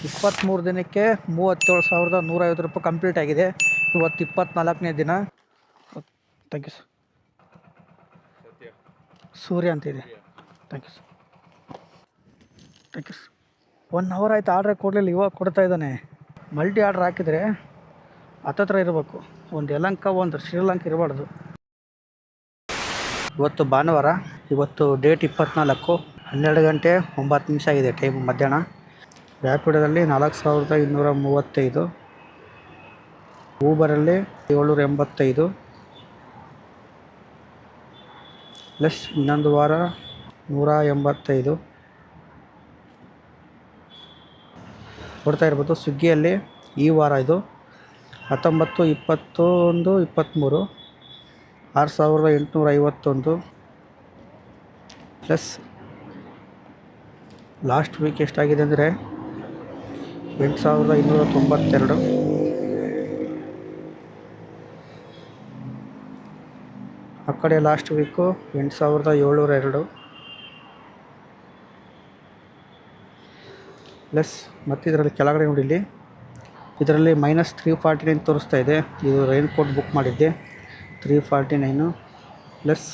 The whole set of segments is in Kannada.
23 ದಿನಕ್ಕೆ 37,150 ರೂಪಾಯಿ ಕಂಪ್ಲೀಟ್ ಆಗಿದೆ. ಇವತ್ತು 24ನೇ ದಿನ. Thank you sir. ಸೂರ್ಯ ಅಂತ ಇದೆ. Thank you sir. Thank you sir. 1 hour ಆಯ್ತು ಆರ್ಡ್ರೇ ಕೊಡಲಿಲ್ಲ, ಇವಾಗ ಕೊಡ್ತಾ ಇದ್ದಾನೆ. ಮಲ್ಟಿ ಆರ್ಡ್ರ್ ಹಾಕಿದರೆ ಹತ್ತತ್ರ ಇರಬೇಕು, ಒಂದು ಯಲಂಕ ಒಂದು ಶ್ರೀಲಂಕ ಇರಬಾರ್ದು. ಇವತ್ತು ಭಾನುವಾರ, ಇವತ್ತು ಡೇಟ್ 24, 12 ಗಂಟೆ 9 ನಿಮಿಷ ಆಗಿದೆ ಟೈಮ್ ಮಧ್ಯಾಹ್ನ. ರ್ಯಾಪಿಡೋದಲ್ಲಿ 4,235, ಊಬರಲ್ಲಿ 785 ಪ್ಲಸ್ ಇನ್ನೊಂದು ವಾರ 185 ಕೊಡ್ತಾ ಇರ್ಬೋದು. ಸ್ವಿಗ್ಗಿಯಲ್ಲಿ ಈ ವಾರ ಇದು 19, 21, 23 6,851 ಪ್ಲಸ್ ಲಾಸ್ಟ್ ವೀಕ್ ಎಷ್ಟಾಗಿದೆ ಅಂದರೆ 8,292. ಆ ಕಡೆ ಲಾಸ್ಟ್ ವೀಕು 8,702 ಪ್ಲಸ್ ಮತ್ತು ಇದರಲ್ಲಿ ಕೆಳಗಡೆ ನೋಡಿಲ್ಲಿ ಇದರಲ್ಲಿ -349 ತೋರಿಸ್ತಾ ಇದೆ. ಇದು ರೈನ್ ಕೋಟ್ ಬುಕ್ ಮಾಡಿದ್ದೆ 349 ಪ್ಲಸ್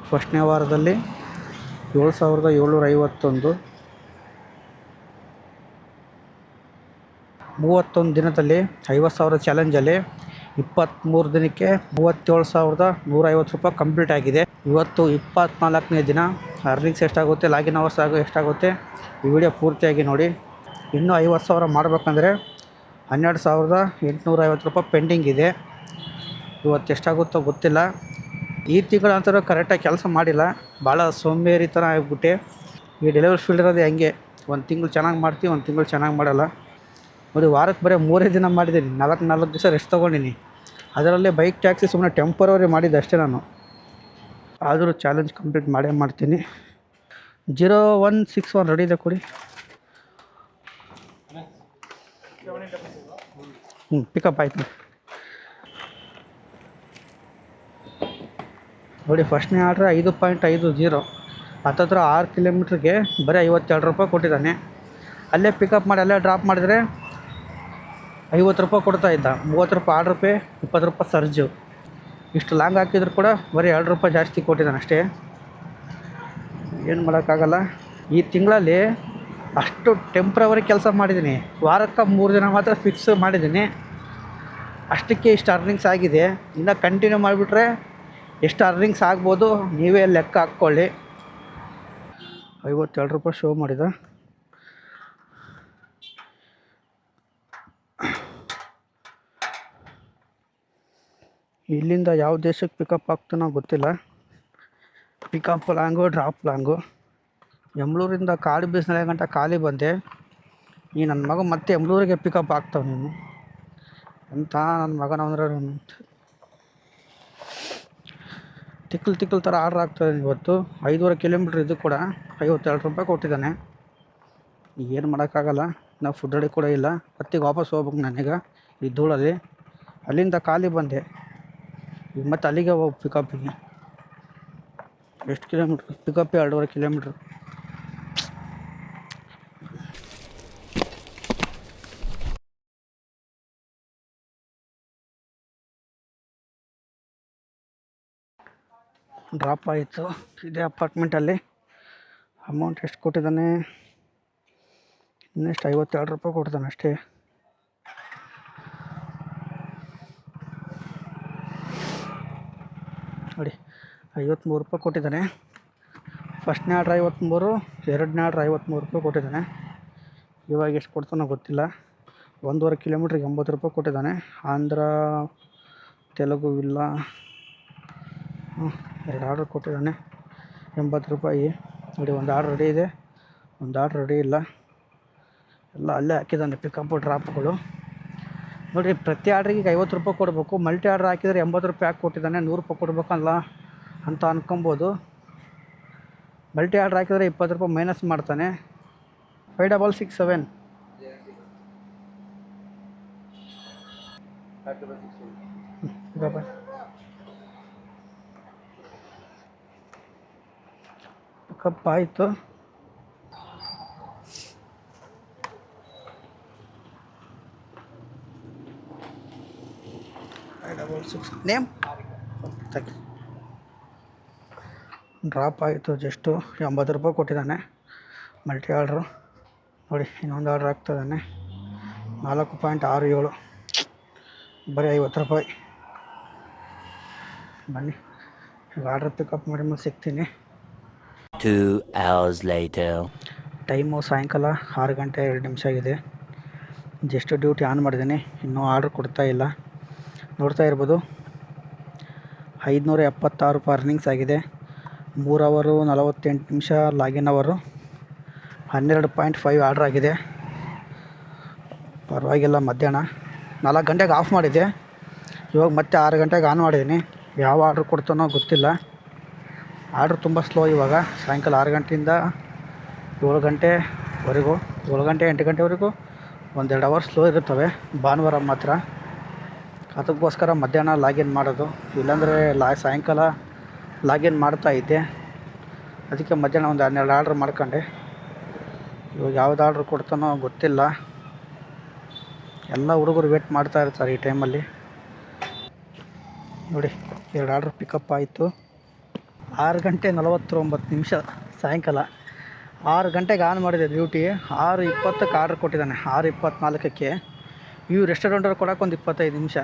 ಫಸ್ಟ್ನೇ ವಾರದಲ್ಲಿ 7,751, 31 ದಿನದಲ್ಲಿ 50,000 ಚಾಲೆಂಜಲ್ಲಿ 23 ದಿನಕ್ಕೆ 37,150 ರೂಪಾಯಿ ಕಂಪ್ಲೀಟ್ ಆಗಿದೆ. ಇವತ್ತು 24ನೇ ದಿನ. ಅರ್ನಿಂಗ್ಸ್ ಎಷ್ಟಾಗುತ್ತೆ, ಲಾಗಿನ್ ಅವರ್ಸ್ ಎಷ್ಟಾಗುತ್ತೆ ಈ ವಿಡಿಯೋ ಪೂರ್ತಿಯಾಗಿ ನೋಡಿ. ಇನ್ನೂ 50,000 ಮಾಡಬೇಕಂದ್ರೆ 12,850 ರೂಪಾಯಿ ಪೆಂಡಿಂಗ್ ಇದೆ. ಇವತ್ತು ಎಷ್ಟಾಗುತ್ತೋ ಗೊತ್ತಿಲ್ಲ. ಈ ತಿಂಗಳಂತೂ ಕರೆಕ್ಟಾಗಿ ಕೆಲಸ ಮಾಡಿಲ್ಲ, ಭಾಳ ಸೋಂಬೇರಿ ಥರ ಆಗಿಬಿಟ್ಟೆ. ಈ ಡೆಲಿವರಿ ಫೀಲ್ಡ್ ಇರೋದು ಹಂಗೆ, ಒಂದು ತಿಂಗಳು ಚೆನ್ನಾಗಿ ಮಾಡ್ತೀವಿ, ಒಂದು ತಿಂಗಳು ಚೆನ್ನಾಗಿ ಮಾಡಲ್ಲ. ನೋಡಿ, ವಾರಕ್ಕೆ ಬರೀ 3 ದಿನ ಮಾಡಿದ್ದೀನಿ, 4 ದಿವಸ ರೆಸ್ಟ್ ತೊಗೊಂಡಿನಿ. ಅದರಲ್ಲೇ ಬೈಕ್ ಟ್ಯಾಕ್ಸಿ ಸುಮ್ಮನೆ ಟೆಂಪರರಿ ಮಾಡಿದ್ದೆ ಅಷ್ಟೇ ನಾನು. ಆದರೂ ಚಾಲೆಂಜ್ ಕಂಪ್ಲೀಟ್ ಮಾಡೇ ಮಾಡ್ತೀನಿ. 0161 ರೆಡಿ ಇದೆ ಕೊಡಿ. ಪಿಕಪ್ ಆಯ್ತು ನೋಡಿ. ಫಸ್ಟ್ನೇ ಆರ್ಡ್ರ್ 5.50, ಹತ್ತತ್ರ 6 ಕಿಲೋಮೀಟ್ರಿಗೆ ಬರೀ 52 ರೂಪಾಯಿ ಕೊಟ್ಟಿದ್ದಾನೆ. ಅಲ್ಲೇ ಪಿಕಪ್ ಮಾಡಿ ಅಲ್ಲೇ ಡ್ರಾಪ್ ಮಾಡಿದರೆ 50 ರೂಪಾಯಿ ಕೊಡ್ತಾ ಇದ್ದ. 30 ರೂಪಾಯಿ ಆರ್ಡ್ರ್ ಪೇ, 20 ರೂಪಾಯಿ ಸರ್ಜು. ಇಷ್ಟು ಲಾಂಗ್ ಹಾಕಿದ್ರು ಕೂಡ ಬರೀ 2 ರೂಪಾಯಿ ಜಾಸ್ತಿ ಕೊಟ್ಟಿದ್ದಾನೆ ಅಷ್ಟೇ. ಏನು ಮಾಡೋಕ್ಕಾಗಲ್ಲ. ಈ ತಿಂಗಳಲ್ಲಿ ಅಷ್ಟು ಟೆಂಪ್ರವರಿ ಕೆಲಸ ಮಾಡಿದ್ದೀನಿ. ವಾರಕ್ಕೆ 3 ದಿನ ಮಾತ್ರ ಫಿಕ್ಸ್ ಮಾಡಿದ್ದೀನಿ. ಅಷ್ಟಕ್ಕೆ ಇಷ್ಟು ಅರ್ನಿಂಗ್ಸ್ ಆಗಿದೆ. ಇನ್ನು ಕಂಟಿನ್ಯೂ ಮಾಡಿಬಿಟ್ರೆ ಎಷ್ಟು ಅರ್ನಿಂಗ್ಸ್ ಆಗ್ಬೋದು ನೀವೇ ಲೆಕ್ಕ ಹಾಕ್ಕೊಳ್ಳಿ. 52 ರೂಪಾಯಿ ಶೋ ಮಾಡಿದ. ಇಲ್ಲಿಂದ ಯಾವ ದೇಶಕ್ಕೆ ಪಿಕಪ್ ಆಗ್ತಾನೋ ಗೊತ್ತಿಲ್ಲ. Pickup long, drop long. ಯಮ್ಳೂರಿಂದ ಕಾಡು ಬೀಸ್ನಳ್ಳಿ ಗಂಟ ಖಾಲಿ ಬಂದೆ. ಈ ನನ್ನ ಮಗ ಮತ್ತೆ ಯಮ್ಳೂರಿಗೆ ಪಿಕಪ್ ಆಗ್ತಾವೆ. ನೀನು ಎಂಥ ನನ್ನ ಮಗನ ಅಂದರೆ ತಿಕ್ಕಲ್ ಥರ ಆರ್ಡ್ರ್ ಆಗ್ತಾಯಿದೆ. ಇವತ್ತು 5.5 ಕಿಲೋಮೀಟ್ರ್ ಇದು ಕೂಡ 52 ರೂಪಾಯಿ ಕೊಟ್ಟಿದ್ದಾನೆ. ಏನು ಮಾಡೋಕ್ಕಾಗಲ್ಲ. ನಾವು ಫುಡ್ ರೆಡಿ ಕೂಡ ಇಲ್ಲ. ಹೊತ್ತಿಗೆ ವಾಪಸ್ ಹೋಗ್ಬೇಕು ನಾನೀಗ ಈ ಧೂಳಲ್ಲಿ. ಅಲ್ಲಿಂದ ಖಾಲಿ ಬಂದೆ, ಈಗ ಮತ್ತೆ ಅಲ್ಲಿಗೆ ಹೋಗಿ ಪಿಕಪ್ಪಿಗೆ. ಎಷ್ಟು ಕಿಲೋಮೀಟ್ರ್ ಪಿಕಪ್ಪೇ? 2.5 ಕಿಲೋಮೀಟ್ರ್. ಡ್ರಾಪ್ ಆಯಿತು. ಇದೇ ಅಪಾರ್ಟ್ಮೆಂಟಲ್ಲಿ. ಅಮೌಂಟ್ ಎಷ್ಟು ಕೊಟ್ಟಿದ್ದಾನೆ? ಇನ್ನೆಷ್ಟು 52 ರೂಪಾಯಿ ಕೊಟ್ಟಿದ್ದಾನೆ ಅಷ್ಟೇ. ನೋಡಿ, 53 ರೂಪಾಯಿ ಕೊಟ್ಟಿದ್ದಾನೆ. ಫಸ್ಟ್ನೇ ಆರ್ಡ್ರ್ 53, ಎರಡನೇ ಆರ್ಡ್ರ್ 53 ರೂಪಾಯಿ ಕೊಟ್ಟಿದ್ದಾನೆ. ಇವಾಗ ಎಷ್ಟು ಕೊಡ್ತಾನೋ ಗೊತ್ತಿಲ್ಲ. 1.5 ಕಿಲೋಮೀಟ್ರಿಗೆ 80 ರೂಪಾಯಿ ಕೊಟ್ಟಿದ್ದಾನೆ. ಆಂಧ್ರ ತೆಲುಗು ಇಲ್ಲ. 2 ಆರ್ಡ್ರ್ ಕೊಟ್ಟಿದ್ದಾನೆ, 80 ರೂಪಾಯಿ. ನೋಡಿ, ಒಂದು ಆರ್ಡ್ರ್ ರೆಡಿ ಇದೆ, ಒಂದು ಆರ್ಡ್ರ್ ರೆಡಿ ಇಲ್ಲ. ಎಲ್ಲ ಅಲ್ಲೇ ಹಾಕಿದ್ದಾನೆ ಪಿಕಪ್ಪು ಡ್ರಾಪ್ಗಳು. ನೋಡಿ, ಪ್ರತಿ ಆರ್ಡ್ರಿಗೆ 50 ರೂಪಾಯಿ ಕೊಡಬೇಕು. ಮಲ್ಟಿ ಆರ್ಡ್ರ್ ಹಾಕಿದರೆ 80 ರೂಪಾಯಿ ಹಾಕಿ ಕೊಟ್ಟಿದ್ದಾನೆ. 100 ರೂಪಾಯಿ ಕೊಡಬೇಕಲ್ಲ ಅಂತ ಅನ್ಕೊಬೋದು. ಮಲ್ಟಿ ಆರ್ಡ್ರ್ ಹಾಕಿದರೆ 20 ರೂಪಾಯಿ ಮೈನಸ್ ಮಾಡ್ತಾನೆ. 5667 ಪಿಕಪ್ ಆಯಿತು. 6 ನೇಮ್ ಥ್ಯಾಂಕ್ ಯು. ಡ್ರಾಪ್ ಆಯಿತು ಜಸ್ಟು 80 ರೂಪಾಯಿ ಕೊಟ್ಟಿದ್ದಾನೆ ಮಲ್ಟಿ ಆರ್ಡ್ರು. ನೋಡಿ ಇನ್ನೊಂದು ಆರ್ಡ್ರ್ ಆಗ್ತದಾನೆ 4.67 ಬರೀ 50 ರೂಪಾಯಿ. ಬನ್ನಿ ಈಗ ಆರ್ಡ್ರ್ ಪಿಕಪ್ ಮಾಡಿ ಮೇಲೆ ಸಿಗ್ತೀನಿ. 2 hours later. ಟೈಮು ಸಾಯಂಕಾಲ 6 ಗಂಟೆ 2 ನಿಮಿಷ ಆಗಿದೆ. ಜಸ್ಟ್ ಡ್ಯೂಟಿ ಆನ್ ಮಾಡಿದ್ದೀನಿ, ಇನ್ನೂ ಆರ್ಡ್ರ್ ಕೊಡ್ತಾ ಇಲ್ಲ. ನೋಡ್ತಾ ಇರ್ಬೋದು 576 ರೂಪಾಯಿ ಅರ್ನಿಂಗ್ಸ್ ಆಗಿದೆ. 3 ಅವರು 48 ನಿಮಿಷ ಲಾಗಿನ್ ಅವರು 12.5 ಆರ್ಡ್ರ್ ಆಗಿದೆ. ಪರವಾಗಿಲ್ಲ. ಮಧ್ಯಾಹ್ನ 4 ಗಂಟೆಗೆ ಆಫ್ ಮಾಡಿದ್ದೆ, ಇವಾಗ ಮತ್ತೆ 6 ಗಂಟೆಗೆ ಆನ್ ಮಾಡಿದ್ದೀನಿ. ಯಾವ ಆರ್ಡ್ರ್ ಕೊಡ್ತಾನೋ ಗೊತ್ತಿಲ್ಲ. ಆರ್ಡ್ರ್ ತುಂಬ ಸ್ಲೋ ಇವಾಗ. ಸಾಯಂಕಾಲ 6 ಗಂಟೆಯಿಂದ 7 ಗಂಟೆವರೆಗೂ 7 ಗಂಟೆ 8 ಗಂಟೆವರೆಗೂ 1-2 ಅವರ್ ಸ್ಲೋ ಇರುತ್ತವೆ ಭಾನುವಾರ ಮಾತ್ರ. ಅದಕ್ಕೋಸ್ಕರ ಮಧ್ಯಾಹ್ನ ಲಾಗಿನ್ ಮಾಡೋದು, ಇಲ್ಲಾಂದರೆ ಸಾಯಂಕಾಲ ಲಾಗಿನ್ ಮಾಡ್ತಾ ಇದ್ದೆ. ಅದಕ್ಕೆ ಮಧ್ಯಾಹ್ನ ಒಂದು 12 ಆರ್ಡ್ರ್ ಮಾಡ್ಕೊಂಡೆ. ಇವಾಗ ಯಾವ್ದು ಆರ್ಡ್ರ್ ಕೊಡ್ತಾನೋ ಗೊತ್ತಿಲ್ಲ. ಎಲ್ಲ ಹುಡುಗರು ವೇಟ್ ಮಾಡ್ತಾ ಇರ್ತಾರೆ ಈ ಟೈಮಲ್ಲಿ. ನೋಡಿ 2 ಆರ್ಡ್ರ್ ಪಿಕಪ್ ಆಯಿತು. 6 ಗಂಟೆ 49 ನಿಮಿಷ ಸಾಯಂಕಾಲ. 6 ಗಂಟೆಗೆ ಆನ್ ಮಾಡಿದೆ ಡ್ಯೂಟಿ. 6:20ಕ್ಕೆ ಆರ್ಡ್ರ್ ಕೊಟ್ಟಿದ್ದಾನೆ. 6:24ಕ್ಕೆ ಇವು ರೆಸ್ಟೋರೆಂಟಲ್ಲಿ ಕೊಡೋಕೆ ಒಂದು 25 ನಿಮಿಷ.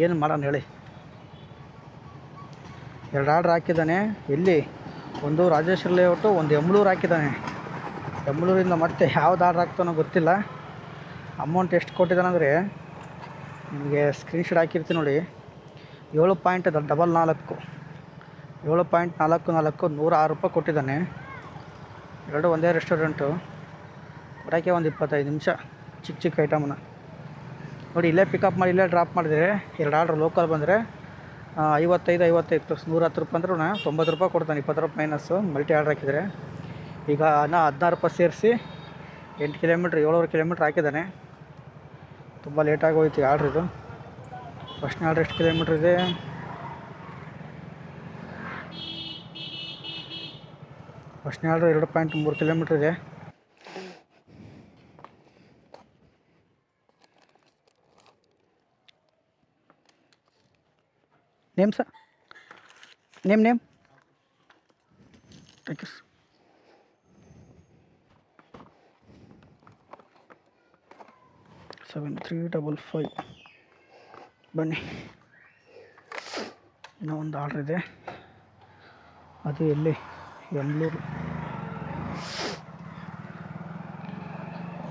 ಏನು ಮಾಡೋಣ ಹೇಳಿ. 2 ಆರ್ಡ್ರ್ ಹಾಕಿದ್ದಾನೆ. ಎಲ್ಲಿ ಒಂದು ರಾಜೇಶ್ವರ ಲೇಔಟು, ಒಂದು ಯಮಳೂರು ಹಾಕಿದ್ದಾನೆ. ಯಮಳೂರಿಂದ ಮತ್ತೆ ಯಾವ್ದು ಆರ್ಡ್ರ್ ಹಾಕ್ತಾನೋ ಗೊತ್ತಿಲ್ಲ. ಅಮೌಂಟ್ ಎಷ್ಟು ಕೊಟ್ಟಿದ್ದಾನಂದರೆ ನಿಮಗೆ ಸ್ಕ್ರೀನ್ಶಾಟ್ ಹಾಕಿರ್ತೀನಿ ನೋಡಿ. 7.44 106 ರೂಪಾಯಿ ಕೊಟ್ಟಿದ್ದಾನೆ. ಎರಡು ಒಂದೇ ರೆಸ್ಟೋರೆಂಟು, ಕೊಡೋಕ್ಕೆ ಒಂದು 25 ನಿಮಿಷ ಚಿಕ್ಕ ಐಟಮ್ನ. ನೋಡಿ ಇಲ್ಲೇ ಪಿಕಪ್ ಮಾಡಿ ಇಲ್ಲೇ ಡ್ರಾಪ್ ಮಾಡಿದರೆ 2 ಆರ್ಡ್ರ್ ಲೋಕಲ್ ಬಂದರೆ 55 ಪ್ಲಸ್ 110 ರೂಪಾಯಿ ಅಂದ್ರೂ 90 ರೂಪಾಯಿ ಕೊಡ್ತಾನೆ. 20 ರೂಪಾಯಿ ಮೈನಸ್ಸು ಮಲ್ಟಿ ಆರ್ಡ್ರ್ ಹಾಕಿದರೆ. ಈಗ 16 ರೂಪಾಯಿ ಸೇರಿಸಿ 8 ಕಿಲೋಮೀಟ್ರ್ 7 ಕಿಲೋಮೀಟ್ರ್ ಹಾಕಿದ್ದಾನೆ. ತುಂಬ ಲೇಟಾಗಿ ಹೋಯ್ತು ಈ ಆರ್ಡ್ರ್. ಇದು ಫಸ್ಟ್ನೇ ಆರ್ಡ್ರ್ ಎಷ್ಟು ಕಿಲೋಮೀಟ್ರ್ ಇದೆ? ಫಸ್ಟ್ನೇ ಆರ್ಡ್ರ್ 2.3 ಕಿಲೋಮೀಟ್ರ್ ಇದೆ. Name sir, name thank you. 7355. ಬನ್ನಿ ಇನ್ನೂ ಒಂದು ಆರ್ಡ್ರ್ ಇದೆ. ಅದು ಎಲ್ಲಿ? ಯಮಳೂರು.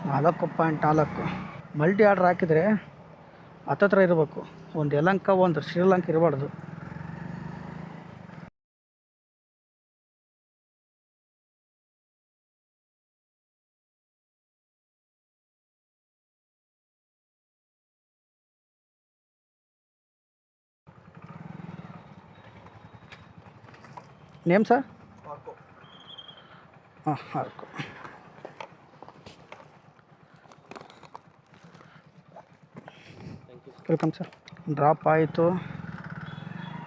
4.4 ಮಲ್ಟಿ ಆರ್ಡ್ರ್ ಹಾಕಿದರೆ ಹತ್ತತ್ರ ಇರಬೇಕು. ಒಂದು ಯಲಹಂಕ ಒಂದು ಶ್ರೀಲಂಕ ಇರಬಾರ್ದು. Name sir? ಹಾಂ ಆರ್ಕು. Welcome sir. ಡ್ರಾಪ್ ಆಯಿತು.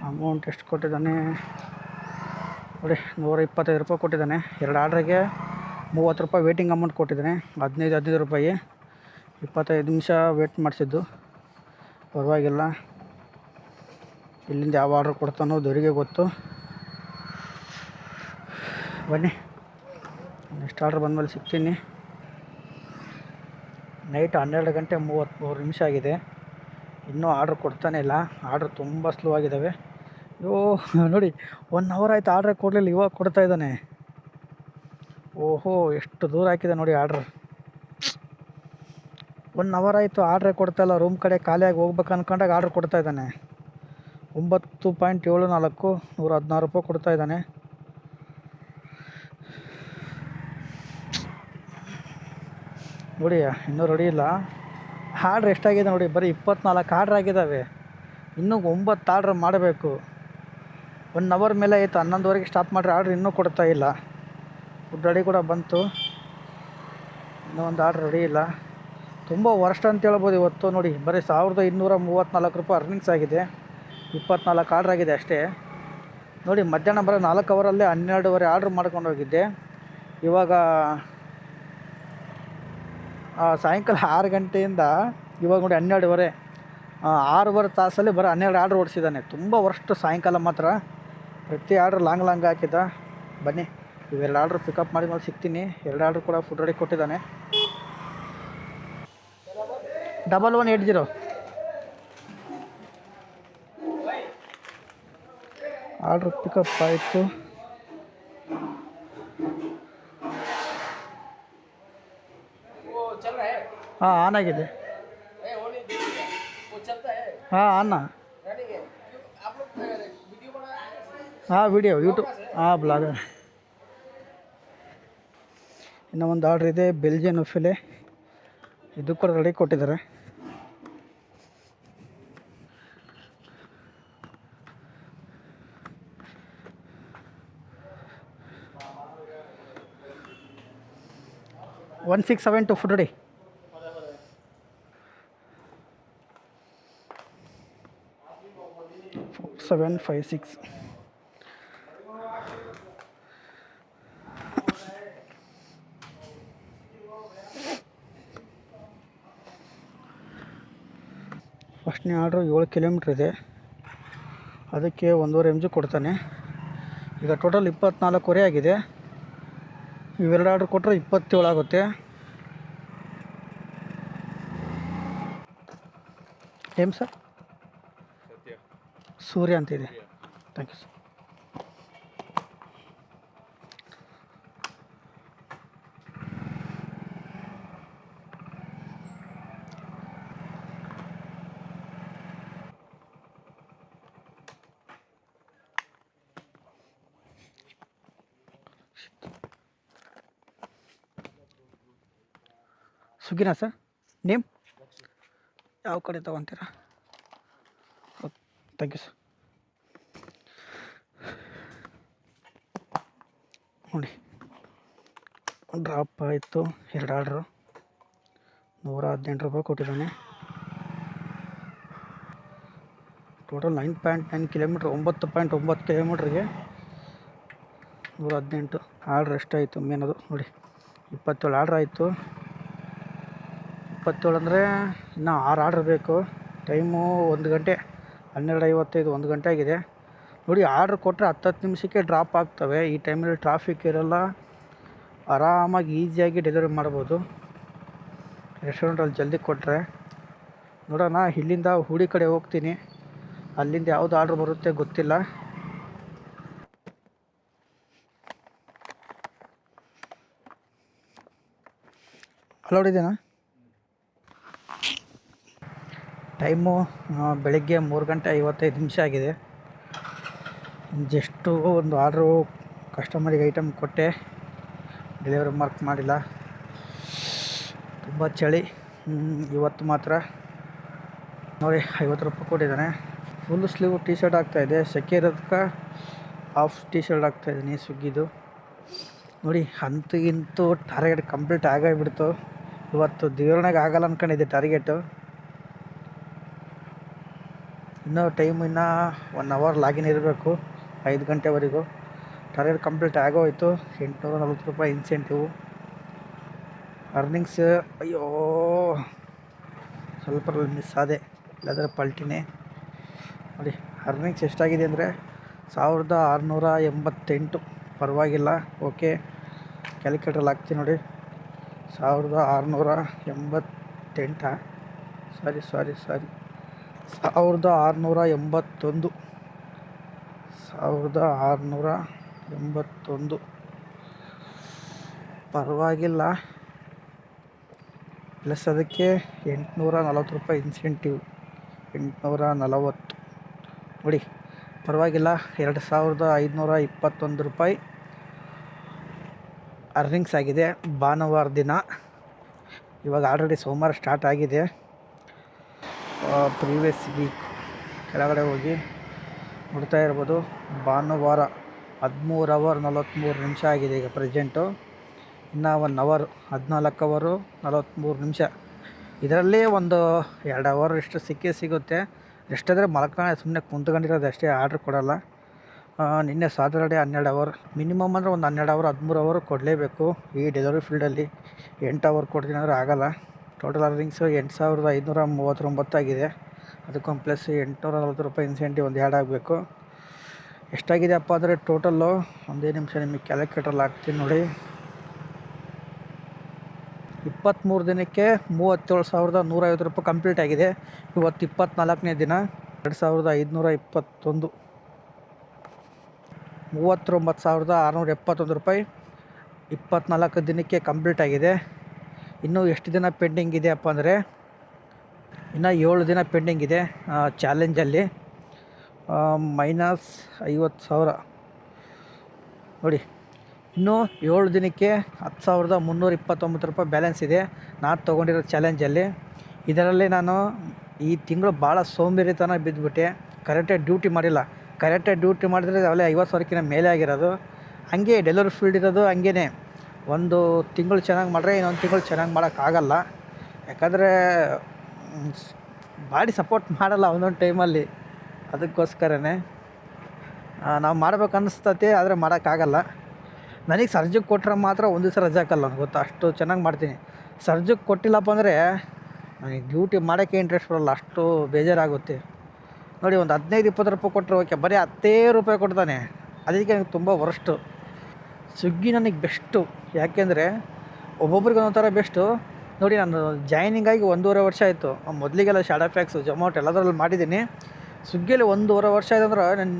ಅಮೌಂಟ್ ಎಷ್ಟು ಕೊಟ್ಟಿದ್ದಾನೆ ನೋಡಿ, 125 ರೂಪಾಯಿ ಕೊಟ್ಟಿದ್ದಾನೆ. 2 ಆರ್ಡ್ರಿಗೆ 30 ರೂಪಾಯಿ ವೇಟಿಂಗ್ ಅಮೌಂಟ್ ಕೊಟ್ಟಿದ್ದಾನೆ. 15 ರೂಪಾಯಿ 25 ನಿಮಿಷ ವೇಟ್ ಮಾಡಿಸಿದ್ದು. ಪರವಾಗಿಲ್ಲ. ಇಲ್ಲಿಂದ ಯಾವ ಆರ್ಡ್ರ್ ಕೊಡ್ತಾನೋ ದೇವರಿಗೆ ಗೊತ್ತು. ಬನ್ನಿ ನೆಕ್ಸ್ಟ್ ಆರ್ಡ್ರ್ ಬಂದಮೇಲೆ ಸಿಗ್ತೀನಿ. ನೈಟ್ 12 ಗಂಟೆ 33 ನಿಮಿಷ ಆಗಿದೆ. ಇನ್ನೂ ಆರ್ಡ್ರ್ ಕೊಡ್ತಾನೆ ಇಲ್ಲ. ಆರ್ಡ್ರ್ ತುಂಬ ಸ್ಲೋ ಆಗಿದ್ದಾವೆ. ನೋಡಿ 1 ಅವರ್ ಆಯಿತು ಆರ್ಡ್ರೇ ಕೊಡಲಿಲ್ಲ, ಇವಾಗ ಕೊಡ್ತಾ ಇದ್ದಾನೆ. ಓಹೋ ಎಷ್ಟು ದೂರ ಹಾಕಿದೆ ನೋಡಿ ಆರ್ಡ್ರ್. 1 ಅವರ್ ಆಯಿತು ಆರ್ಡ್ರೇ ಕೊಡ್ತಾಯಿಲ್ಲ. ರೂಮ್ ಕಡೆ ಖಾಲಿಯಾಗಿ ಹೋಗ್ಬೇಕು ಅಂದ್ಕೊಂಡಾಗ ಆರ್ಡ್ರ್ ಕೊಡ್ತಾ ಇದ್ದಾನೆ. 9.74 116 ರೂಪಾಯಿ ಕೊಡ್ತಾ ಇದ್ದಾನೆ. ನೋಡಿ ಇನ್ನೂ ರೆಡಿ ಇಲ್ಲ. ಆರ್ಡ್ರ್ ಎಷ್ಟಾಗಿದೆ ನೋಡಿ, ಬರೀ 24 ಆರ್ಡ್ರ್ ಆಗಿದ್ದಾವೆ. ಇನ್ನೂ 9 ಆರ್ಡ್ರ್ ಮಾಡಬೇಕು. 1 ಅವರ್ ಮೇಲೆ ಆಯಿತು. 11ವರೆಗೆ ಸ್ಟಾಪ್ ಮಾಡಿದ್ರೆ ಆರ್ಡ್ರ್ ಇನ್ನೂ ಕೊಡ್ತಾ ಇಲ್ಲ. ಫುಡ್ ರೆಡಿ ಕೂಡ ಬಂತು, ಇನ್ನೂ ಒಂದು ಆರ್ಡ್ರ್ ರೆಡಿ ಇಲ್ಲ. ತುಂಬ ವರ್ಸ್ಟ್ ಅಂತ ಹೇಳ್ಬೋದು ಇವತ್ತು. ನೋಡಿ ಬರೀ 1234 ರೂಪಾಯಿ ಅರ್ನಿಂಗ್ಸ್ ಆಗಿದೆ. 24 ಆರ್ಡ್ರ್ ಆಗಿದೆ ಅಷ್ಟೇ. ನೋಡಿ ಮಧ್ಯಾಹ್ನ ಬರೋ 4 ಅವರಲ್ಲೇ 12ವರೆ ಆರ್ಡ್ರ್ ಮಾಡ್ಕೊಂಡು ಹೋಗಿದ್ದೆ. ಇವಾಗ ಸಾಯಂಕಾಲ 6 ಗಂಟೆಯಿಂದ ಇವಾಗ ನೋಡಿ 12ವರೆ 6.5 ತಾಸಲ್ಲಿ ಬರೋ 12 ಆರ್ಡ್ರ್ ಓಡಿಸಿದ್ದಾನೆ. ತುಂಬ ವರ್ಸ್ಟ್ ಸಾಯಂಕಾಲ ಮಾತ್ರ. ಪ್ರತಿ ಆರ್ಡ್ರ್ ಲಾಂಗ್ ಹಾಕಿದ್ದ. ಬನ್ನಿ ಇವೆರಡು ಆರ್ಡ್ರ್ ಪಿಕಪ್ ಮಾಡಿ ಮೇಲೆ ಸಿಗ್ತೀನಿ. 2 ಆರ್ಡ್ರ್ ಕೂಡ ಫುಡ್ ರೆಡಿ ಕೊಟ್ಟಿದ್ದಾನೆ. 1180 ಆರ್ಡ್ರ್ ಪಿಕಪ್ ಆಯಿತು. हाँ आना किधर हाँ आना हाँ वीडियो यूट्यूब हाँ ब्लॉगर ಇನ್ನೂ ಒಂದು ಆರ್ಡ್ರ್ ಇದೆ ಬೆಲ್ಜಿಯನ್ ಫಿಲೆ. ಇದು ಕೂಡ ರೆಡಿ ಕೊಟ್ಟಿದ್ದಾರೆ. One 672 food ready. सेवन 5 6 ಫಸ್ಟ್ನೇ ಆರ್ಡ್ರು 7 ಕಿಲೋಮೀಟ್ರ್ ಇದೆ. ಅದಕ್ಕೆ 1.5 MG ಕೊಡ್ತಾನೆ. ಈಗ ಟೋಟಲ್ 24 ಆಗಿದೆ. ಇವೆರಡು ಆರ್ಡ್ರ್ ಕೊಟ್ಟರೆ 27 ಆಗುತ್ತೆ. ಏನು ಸರ್? ಸೂರ್ಯ ಅಂತಿದೆ. Thank you sir. ಸ್ವಿಗ್ಗಿನಾ ಸರ್? ನೇಮ್ ಯಾವ ಕಡೆ ತೊಗೊತೀರಾ? Okay thank you sir. ನೋಡಿ ಡ್ರಾಪ್ ಆಯಿತು. 2 ಆರ್ಡ್ರು 118 ರೂಪಾಯಿ ಕೊಟ್ಟಿದ್ದಾನೆ. ಟೋಟಲ್ 9.9 ಕಿಲೋಮೀಟ್ರ್ 9.9 ಕಿಲೋಮೀಟ್ರಿಗೆ 118. ಆರ್ಡ್ರ್ ಎಷ್ಟಾಯಿತು ಮೇನದು ನೋಡಿ. 27 ಆರ್ಡ್ರ್ ಆಯಿತು. 27 ಅಂದರೆ ಇನ್ನೂ 6 ಆರ್ಡ್ರ್ ಬೇಕು. ಟೈಮು 1 ಗಂಟೆ 12:55 1 ಗಂಟೆ ಆಗಿದೆ. ನೋಡಿ ಆರ್ಡ್ರ್ ಕೊಟ್ಟರೆ 10 ನಿಮಿಷಕ್ಕೆ ಡ್ರಾಪ್ ಆಗ್ತವೆ. ಈ ಟೈಮಲ್ಲಿ ಟ್ರಾಫಿಕ್ ಇರೋಲ್ಲ. ಆರಾಮಾಗಿ ಈಸಿಯಾಗಿ ಡೆಲಿವರಿ ಮಾಡ್ಬೋದು. ರೆಸ್ಟೋರೆಂಟಲ್ಲಿ ಜಲ್ದಿ ಕೊಟ್ಟರೆ ನೋಡೋಣ. ಇಲ್ಲಿಂದ ಹುಡಿ ಕಡೆ ಹೋಗ್ತೀನಿ. ಅಲ್ಲಿಂದ ಯಾವುದು ಆರ್ಡ್ರ್ ಬರುತ್ತೆ ಗೊತ್ತಿಲ್ಲ. ಅಲೌಡ್ ಇದೆಯಾ? ಟೈಮು ಬೆಳಗ್ಗೆ 3 ಗಂಟೆ 55 ನಿಮಿಷ ಆಗಿದೆ. ಜಸ್ಟು ಒಂದು ಆರ್ಡ್ರು ಕಸ್ಟಮರಿಗೆ ಐಟಮ್ ಕೊಟ್ಟೆ, ಡೆಲಿವರಿ ಮಾರ್ಕ್ ಮಾಡಿಲ್ಲ. ತುಂಬ ಚಳಿ ಇವತ್ತು ಮಾತ್ರ. ನೋಡಿ 50 ರೂಪಾಯಿ ಕೊಟ್ಟಿದ್ದಾನೆ. ಫುಲ್ ಸ್ಲೀವ್ ಟಿ ಶರ್ಟ್ ಆಗ್ತಾಯಿದೆ. ಸೆಕೆ ಇರೋದಕ್ಕೆ ಹಾಫ್ ಟಿ ಶರ್ಟ್ ಆಗ್ತಾಯಿದ್ದೀನಿ ಸ್ವಿಗ್ಗಿದು. ನೋಡಿ ಅಂತೂ ಟಾರ್ಗೆಟ್ ಕಂಪ್ಲೀಟ್ ಆಗೋಗ್ಬಿಡ್ತು. ಇವತ್ತು ದೇವ್ರನಾಗ ಆಗಲ್ಲ ಅಂದ್ಕೊಂಡಿದ್ದೆ ಟಾರ್ಗೆಟು. ಇನ್ನೂ ಟೈಮ್ 1 ಅವರ್ ಲಾಗಿನ್ ಇರಬೇಕು 5 ಗಂಟೆವರೆಗೂ. ಟಾರ್ಗೆಟ್ ಕಂಪ್ಲೀಟ್ ಆಗೋಯ್ತು. 840 ರೂಪಾಯಿ ಇನ್ಸೆಂಟಿವು. ಅರ್ನಿಂಗ್ಸ್ ಅಯ್ಯೋ ಸ್ವಲ್ಪ ಮಿಸ್ ಆದೆ, ಇಲ್ಲಾಂದರೆ ಪಲ್ಟಿನೇ. ನೋಡಿ ಅರ್ನಿಂಗ್ಸ್ ಎಷ್ಟಾಗಿದೆ ಅಂದರೆ 1688. ಪರವಾಗಿಲ್ಲ, ಓಕೆ. ಕ್ಯಾಲ್ಕುಲೇಟ್ರಲ್ಲಿ ಹಾಕ್ತೀನಿ ನೋಡಿ. 1688 ಸಾರಿ 1681. 1681 ಪರವಾಗಿಲ್ಲ. ಪ್ಲಸ್ ಅದಕ್ಕೆ 840 ರೂಪಾಯಿ ಇನ್ಸೆಂಟಿವ್. 840 ನೋಡಿ ಪರವಾಗಿಲ್ಲ. 2521 ರೂಪಾಯಿ ಅರ್ನಿಂಗ್ಸ್ ಆಗಿದೆ ಭಾನುವಾರ ದಿನ. ಇವಾಗ ಆಲ್ರೆಡಿ ಸೋಮವಾರ ಸ್ಟಾರ್ಟ್ ಆಗಿದೆ. ಪ್ರೀವಿಯಸ್ ವೀಕ್ ಕೆಳಗಡೆ ಹೋಗಿ ನೋಡ್ತಾ ಇರ್ಬೋದು. ಭಾನುವಾರ 13 ಅವರ್ 43 ನಿಮಿಷ ಆಗಿದೆ ಈಗ ಪ್ರೆಸೆಂಟು. ಇನ್ನು 1 ಅವರ್ 14 ಅವರು 43 ನಿಮಿಷ. ಇದರಲ್ಲಿ ಒಂದು 2 ಅವರ್ ಎಷ್ಟು ಸಿಗುತ್ತೆ. ಎಷ್ಟಾದರೆ ಮಲ್ಕೊಂಡು ಸುಮ್ಮನೆ ಕುಂತ್ಕೊಂಡಿರೋದು ಅಷ್ಟೇ, ಆರ್ಡ್ರ್ ಕೊಡೋಲ್ಲ. ನಿನ್ನೆ ಸಾಟರ್ಡೆ 12 ಅವರ್ ಮಿನಿಮಮ್ ಅಂದರೆ ಒಂದು 12 ಅವರ್ 13 ಅವರ್ ಕೊಡಲೇಬೇಕು ಈ ಡೆಲಿವರಿ ಫೀಲ್ಡಲ್ಲಿ. 8 ಅವರ್ ಕೊಡ್ತೀನಿ ಅಂದರೆ ಆಗೋಲ್ಲ. ಟೋಟಲ್ ಅರ್ನಿಂಗ್ಸು 8539 ಆಗಿದೆ. ಅದಕ್ಕೊಂದು ಪ್ಲಸ್ 840 ರೂಪಾಯಿ ಇನ್ಸೆಂಟಿವ್ ಒಂದು ಆ್ಯಡ್ ಆಗಬೇಕು. ಎಷ್ಟಾಗಿದೆಯಪ್ಪ ಅಂದರೆ ಟೋಟಲ್ಲು ಒಂದೇ ನಿಮಿಷ ನಿಮಗೆ ಕ್ಯಾಲ್ಕುಲೇಟ್ರಲ್ಲಿ ಹಾಕ್ತೀನಿ ನೋಡಿ. 23 ದಿನಕ್ಕೆ 37,150 ರೂಪಾಯಿ ಕಂಪ್ಲೀಟ್ ಆಗಿದೆ. ಇವತ್ತು 24ನೇ ದಿನ 2,521 39,671 ರೂಪಾಯಿ 24 ದಿನಕ್ಕೆ ಕಂಪ್ಲೀಟ್ ಆಗಿದೆ. ಇನ್ನೂ ಎಷ್ಟು ದಿನ ಪೆಂಡಿಂಗ್ ಇದೆಯಪ್ಪ ಅಂದರೆ ಇನ್ನು 7 ದಿನ ಪೆಂಡಿಂಗ್ ಇದೆ ಚಾಲೆಂಜಲ್ಲಿ. -50,000 ನೋಡಿ. ಇನ್ನೂ 7 ದಿನಕ್ಕೆ 10,329 ರೂಪಾಯಿ ಬ್ಯಾಲೆನ್ಸ್ ಇದೆ ನಾನು ತೊಗೊಂಡಿರೋ ಚಾಲೆಂಜಲ್ಲಿ. ಇದರಲ್ಲಿ ನಾನು ಈ ತಿಂಗಳು ಭಾಳ ಸೋಂಬೇರಿತನ ಬಿದ್ದುಬಿಟ್ಟೆ. ಕರೆಕ್ಟಾಗಿ ಡ್ಯೂಟಿ ಮಾಡಿಲ್ಲ. ಕರೆಕ್ಟಾಗಿ ಡ್ಯೂಟಿ ಮಾಡಿದ್ರೆ ಅವೆಲ್ಲ 50,000ಕ್ಕಿಂತ ಮೇಲೆ ಆಗಿರೋದು. ಹಂಗೆ ಡೆಲಿವರಿ ಫೀಲ್ಡ್ ಇರೋದು ಹಂಗೇ. ಒಂದು ತಿಂಗಳು ಚೆನ್ನಾಗಿ ಮಾಡಿದ್ರೆ ಇನ್ನೊಂದು ತಿಂಗಳು ಚೆನ್ನಾಗಿ ಮಾಡೋಕ್ಕಾಗಲ್ಲ. ಯಾಕಂದರೆ ಬಾಡಿ ಸಪೋರ್ಟ್ ಮಾಡಲ್ಲ ಒಂದೊಂದು ಟೈಮಲ್ಲಿ. ಅದಕ್ಕೋಸ್ಕರನೇ ನಾವು ಮಾಡ್ಬೇಕು ಅನ್ನಿಸ್ತೈತೆ, ಆದರೆ ಮಾಡೋಕ್ಕಾಗಲ್ಲ. ನನಗೆ ಸರ್ಜಕ್ಕೆ ಕೊಟ್ಟರೆ ಮಾತ್ರ ಒಂದು ದಿವಸ ರಜೆ ಹಾಕಲ್ಲ ನನಗೆ ಗೊತ್ತಾ, ಅಷ್ಟು ಚೆನ್ನಾಗಿ ಮಾಡ್ತೀನಿ. ಸರ್ಜಕ್ಕೆ ಕೊಟ್ಟಿಲ್ಲಪ್ಪ ಅಂದರೆ ನನಗೆ ಡ್ಯೂಟಿ ಮಾಡೋಕ್ಕೆ ಇಂಟ್ರೆಸ್ಟ್ ಬರೋಲ್ಲ, ಅಷ್ಟು ಬೇಜಾರಾಗುತ್ತೆ ನೋಡಿ. ಒಂದು 15-20 ರೂಪಾಯಿ ಕೊಟ್ಟರೆ ಓಕೆ, ಬರೀ 10 ರೂಪಾಯಿ ಕೊಡ್ತಾನೆ. ಅದಕ್ಕೆ ನನಗೆ ತುಂಬ ವರ್ಸ್ಟು. ಸ್ವಿಗ್ಗಿ ನನಗೆ ಬೆಸ್ಟು. ಯಾಕೆಂದರೆ ಒಬ್ಬೊಬ್ರಿಗೆ ಒಂದೊಂದು ಥರ ಬೆಸ್ಟು ನೋಡಿ. ನಾನು ಜಾಯ್ನಿಂಗ್ ಆಗಿ 1.5 ವರ್ಷ ಆಯಿತು. ಮೊದಲಿಗೆಲ್ಲ ಶಾಡೋ ಫ್ಯಾಕ್ಸು, ಜೊಮೊಟೊ ಎಲ್ಲದರಲ್ಲಿ ಮಾಡಿದ್ದೀನಿ. ಸ್ವಿಗ್ಗಿಯಲ್ಲಿ 1.5 ವರ್ಷ ಆಯ್ತು ಅಂದ್ರೆ ನಾನು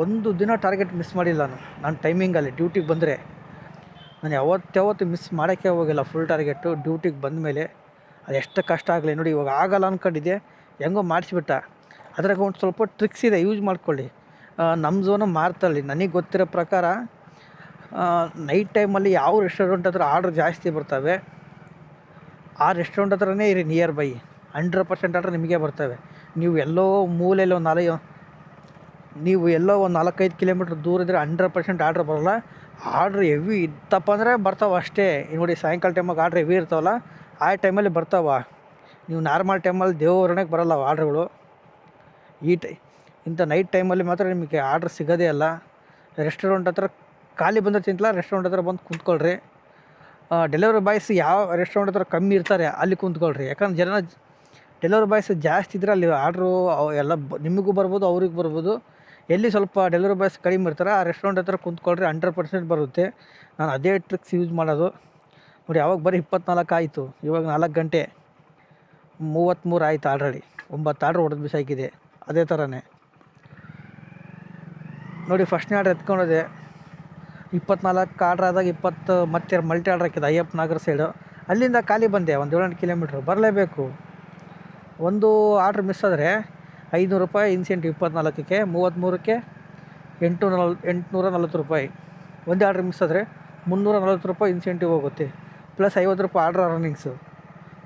ಒಂದು ದಿನ ಟಾರ್ಗೆಟ್ ಮಿಸ್ ಮಾಡಿಲ್ಲ. ನಾನು ಟೈಮಿಂಗಲ್ಲಿ ಡ್ಯೂಟಿಗೆ ಬಂದರೆ ನಾನು ಯಾವತ್ತು ಮಿಸ್ ಮಾಡೋಕ್ಕೆ ಹೋಗಿಲ್ಲ. ಫುಲ್ ಟಾರ್ಗೆಟು ಡ್ಯೂಟಿಗೆ ಬಂದಮೇಲೆ ಅದು ಎಷ್ಟು ಕಷ್ಟ ಆಗಲಿ ನೋಡಿ. ಇವಾಗ ಆಗಲ್ಲ ಅಂದ್ಕೊಂಡಿದ್ದೆ, ಹೆಂಗೋ ಮಾಡಿಸ್ಬಿಟ್ಟ. ಅದ್ರಾಗ ಒಂದು ಸ್ವಲ್ಪ ಟ್ರಿಕ್ಸ್ ಇದೆ, ಯೂಸ್ ಮಾಡ್ಕೊಳ್ಳಿ. ನಮ್ಮ ಝೋನು ಮಾರ್ತಳ್ಳಿ. ನನಗೆ ಗೊತ್ತಿರೋ ಪ್ರಕಾರ ನೈಟ್ ಟೈಮಲ್ಲಿ ಯಾವ ರೆಸ್ಟೋರೆಂಟ್ ಹತ್ರ ಆರ್ಡ್ರ್ ಜಾಸ್ತಿ ಬರ್ತವೆ ಆ ರೆಸ್ಟೋರೆಂಟ್ ಹತ್ರನೇ ಇರಿ ನಿಯರ್ ಬೈ. 100% ಆರ್ಡ್ರ್ ನಿಮಗೆ ಬರ್ತವೆ. ನೀವು ಎಲ್ಲೋ ಮೂಲೆಯಲ್ಲಿ ಒಂದು 4-5 ಕಿಲೋಮೀಟ್ರ್ ದೂರ ಇದ್ದರೆ 100% ಆರ್ಡ್ರ್ ಬರೋಲ್ಲ. ಆರ್ಡ್ರ್ ಹೆವಿ ಇತ್ತಪ್ಪ ಅಂದರೆ ಬರ್ತಾವೆ ಅಷ್ಟೇ. ನೋಡಿ ಸಾಯಂಕಾಲ ಟೈಮಾಗ ಆರ್ಡ್ರ್ ಹೆವಿ ಇರ್ತಾವಲ್ಲ, ಆ ಟೈಮಲ್ಲಿ ಬರ್ತಾವೆ. ನೀವು ನಾರ್ಮಲ್ ಟೈಮಲ್ಲಿ ದೇವರಣೆಗೆ ಬರೋಲ್ಲ ಆರ್ಡ್ರ್ಗಳು. ಇಂಥ ನೈಟ್ ಟೈಮಲ್ಲಿ ಮಾತ್ರ ನಿಮಗೆ ಆರ್ಡ್ರ್ ಸಿಗೋದೇ ಅಲ್ಲ. ರೆಸ್ಟೋರೆಂಟ್ ಹತ್ರ ಖಾಲಿ ಬಂದರೆ ತಿಂತಲ್ಲ, ರೆಸ್ಟೋರೆಂಟ್ ಹತ್ರ ಬಂದು ಕುಂತ್ಕೊಳ್ರಿ. ಡೆಲಿವರಿ ಬಾಯ್ಸ್ ಯಾವ ರೆಸ್ಟೋರೆಂಟ್ ಹತ್ರ ಕಮ್ಮಿ ಇರ್ತಾರೆ ಅಲ್ಲಿ ಕುಂತ್ಕೊಳ್ರಿ. ಯಾಕಂದ್ರೆ ಜನ ಡೆಲಿವರಿ ಬಾಯ್ಸ್ ಜಾಸ್ತಿ ಇದ್ದರೆ ಅಲ್ಲಿ ಆರ್ಡ್ರು ಎಲ್ಲ ನಿಮಗೂ ಬರ್ಬೋದು, ಅವ್ರಿಗೆ ಬರ್ಬೋದು. ಎಲ್ಲಿ ಸ್ವಲ್ಪ ಡೆಲಿವರಿ ಬಾಯ್ಸ್ ಕಡಿಮೆ ಇರ್ತಾರೆ ಆ ರೆಸ್ಟೋರೆಂಟ್ ಹತ್ರ ಕುಂತ್ಕೊಳ್ರಿ, 100% ಬರುತ್ತೆ. ನಾನು ಅದೇ ಟ್ರಿಕ್ಸ್ ಯೂಸ್ ಮಾಡೋದು ನೋಡಿ. ಯಾವಾಗ ಬರೀ 24 ಆಯಿತು, ಇವಾಗ 4 ಗಂಟೆ 33 ಆಯಿತು. ಆಲ್ರೆಡಿ 9 ಆರ್ಡ್ರ್ ಹೊಡೆದು ಬಿಸಾಕಿದೆ. ಅದೇ ಥರನೇ ನೋಡಿ. ಫಸ್ಟ್ನೇ ಆರ್ಡ್ರ್ ಎತ್ಕೊಂಡೋದೆ, 24 ಆರ್ಡ್ರ್ ಆದಾಗ 20 ಮತ್ತೆ ಮಲ್ಟಿ ಆರ್ಡ್ರ್ ಹಾಕಿದೆ ಅಯ್ಯಪ್ಪ ನಗರ ಸೈಡು. ಅಲ್ಲಿಂದ ಖಾಲಿ ಬಂದೆ. ಒಂದು 7 ಕಿಲೋಮೀಟ್ರ್ ಬರಲೇಬೇಕು. ಒಂದು ಆರ್ಡ್ರ್ ಮಿಸ್ ಆದರೆ 500 ರೂಪಾಯಿ ಇನ್ಸೆಂಟಿವ್. 24ಕ್ಕೆ 33ಕ್ಕೆ 840 ರೂಪಾಯಿ. ಒಂದೇ ಆರ್ಡ್ರ್ ಮಿಸ್ ಆದರೆ 340 ರೂಪಾಯಿ ಇನ್ಸೆಂಟಿವ್ ಹೋಗುತ್ತೆ. ಪ್ಲಸ್ 50 ರೂಪಾಯಿ ಆರ್ಡ್ರ್ ಅರ್ನಿಂಗ್ಸು.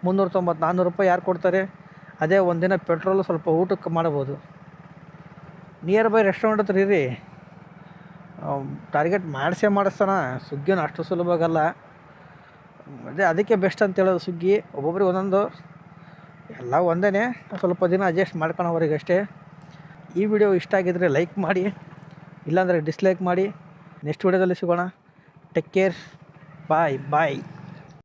390-400 ರೂಪಾಯಿ ಯಾರು ಕೊಡ್ತಾರೆ? ಅದೇ ಒಂದಿನ ಪೆಟ್ರೋಲು ಸ್ವಲ್ಪ ಊಟಕ್ಕೆ ಮಾಡ್ಬೋದು. ನಿಯರ್ ಬೈ ರೆಸ್ಟೋರೆಂಟ್ ಹತ್ರ ಇರಿ. ಟಾರ್ಗೆಟ್ ಮಾಡಿಸ್ತಾನ. ಸ್ವಿಗ್ಗಿನ ಅಷ್ಟು ಸುಲಭವಾಗಲ್ಲ. ಅದಕ್ಕೆ ಬೆಸ್ಟ್ ಅಂತ ಹೇಳೋದು ಸ್ವಿಗ್ಗಿ. ಒಬ್ಬೊಬ್ರಿಗೆ ಒಂದೊಂದು, ಎಲ್ಲ ಒಂದೇ. ಸ್ವಲ್ಪ ದಿನ ಅಡ್ಜಸ್ಟ್ ಮಾಡ್ಕೊಳೋವರೆಗೆ ಅಷ್ಟೇ. ಈ ವಿಡಿಯೋ ಇಷ್ಟ ಆಗಿದ್ದರೆ ಲೈಕ್ ಮಾಡಿ, ಇಲ್ಲಾಂದರೆ ಡಿಸ್ಲೈಕ್ ಮಾಡಿ. ನೆಕ್ಸ್ಟ್ ವಿಡಿಯೋದಲ್ಲಿ ಸಿಗೋಣ. Take care. ಬಾಯ್.